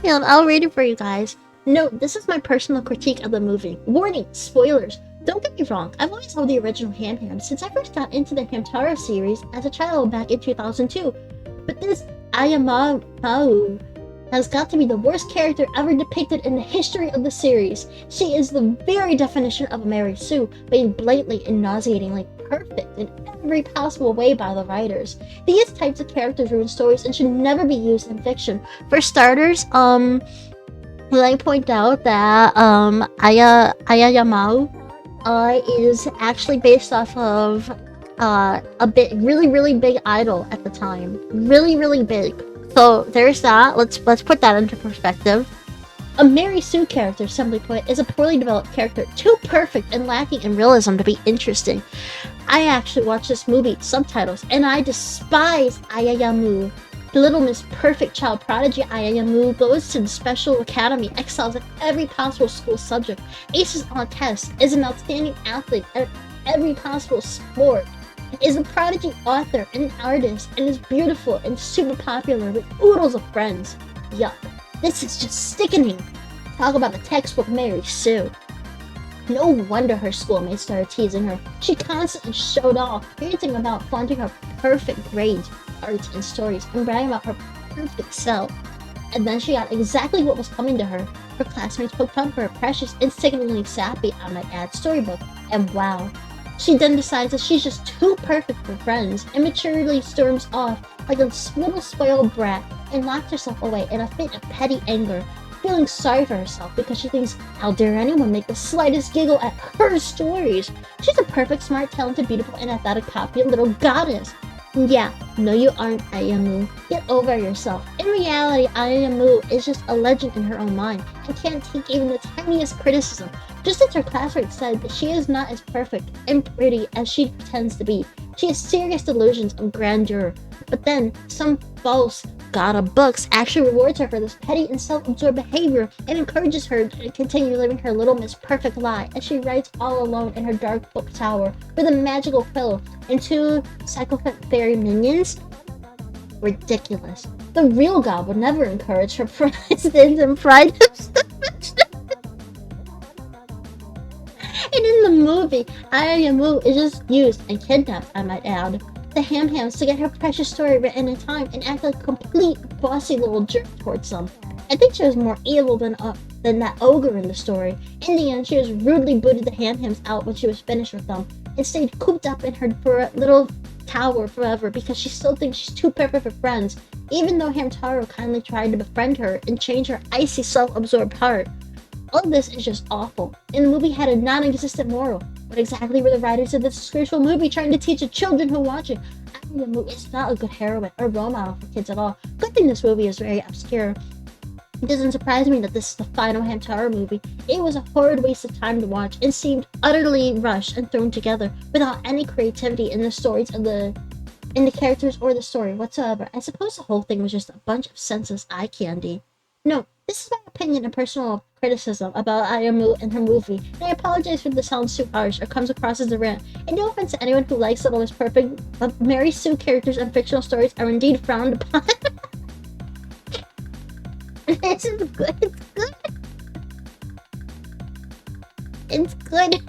And I'll read it for you guys. Note, this is my personal critique of the movie. Warning, spoilers. Don't get me wrong, I've always loved the original Ham Ham since I first got into the Hamtaro series as a child back in 2002. But this Ayamau has got to be the worst character ever depicted in the history of the series. She is the very definition of a Mary Sue, being blatantly and nauseatingly perfect in every possible way by the writers. These types of characters ruin stories and should never be used in fiction. For starters, let me point out that Aya Yamau is actually based off of a bit really big idol at the time, really big. So there's that. Let's put that into perspective. A Mary Sue character, simply put, is a poorly developed character, too perfect and lacking in realism to be interesting. I actually watched this movie subtitles, and I despise Ayayamu. The Little Miss Perfect Child Prodigy Ayayamu goes to the special academy, excels at every possible school subject, aces on tests, is an outstanding athlete at every possible sport, is a prodigy author and an artist, and is beautiful and super popular with oodles of friends. Yuck. This is just sickening. Talk about a textbook Mary Sue. No wonder her schoolmates started teasing her. She constantly showed off, ranting about flaunting her perfect grades, arts, and stories, and bragging about her perfect self. And then she got exactly what was coming to her. Her classmates poked fun for her precious and sickeningly sappy, I might add, storybook. And wow. She then decides that she's just too perfect for friends, and maturely storms off like a little spoiled brat and locks herself away in a fit of petty anger, feeling sorry for herself because she thinks, how dare anyone make the slightest giggle at her stories? She's a perfect, smart, talented, beautiful, and athletic, popular little goddess. Yeah, no you aren't, Ayamu. Get over yourself. In reality, Ayamu is just a legend in her own mind and can't take even the tiniest criticism. Just as her classmate said that she is not as perfect and pretty as she pretends to be. She has serious delusions of grandeur. But then, some false god of books actually rewards her for this petty and self-absorbed behavior and encourages her to continue living her Little Miss Perfect lie as she writes all alone in her dark book tower with a magical quill and two psychopath fairy minions. Ridiculous. The real god would never encourage her presidents and pride of And in the movie, Ayamu is just used and kidnapped, I might add, the Ham Hams to get her precious story written in time and act like a complete bossy little jerk towards them. I think she was more evil than that ogre in the story. In the end, she just rudely booted the Ham Hams out when she was finished with them and stayed cooped up in her little tower forever because she still thinks she's too perfect for friends, even though Hamtaro kindly tried to befriend her and change her icy, self-absorbed heart. All of this is just awful, and the movie had a non-existent moral. What exactly were the writers of this disgraceful movie trying to teach the children who watch it? I think the movie is not a good heroine or role model for kids at all. Good thing this movie is very obscure. It doesn't surprise me that this is the final Hamtaro movie. It was a horrid waste of time to watch and seemed utterly rushed and thrown together without any creativity in the stories of in the characters or the story whatsoever. I suppose the whole thing was just a bunch of senseless eye candy. No, this is my opinion and personal criticism about Ayamu and her movie, and I apologize if this sounds too harsh or comes across as a rant. And no offense to anyone who likes Little Miss Perfect, but Mary Sue characters and fictional stories are indeed frowned upon. This is good. It's good. It's good.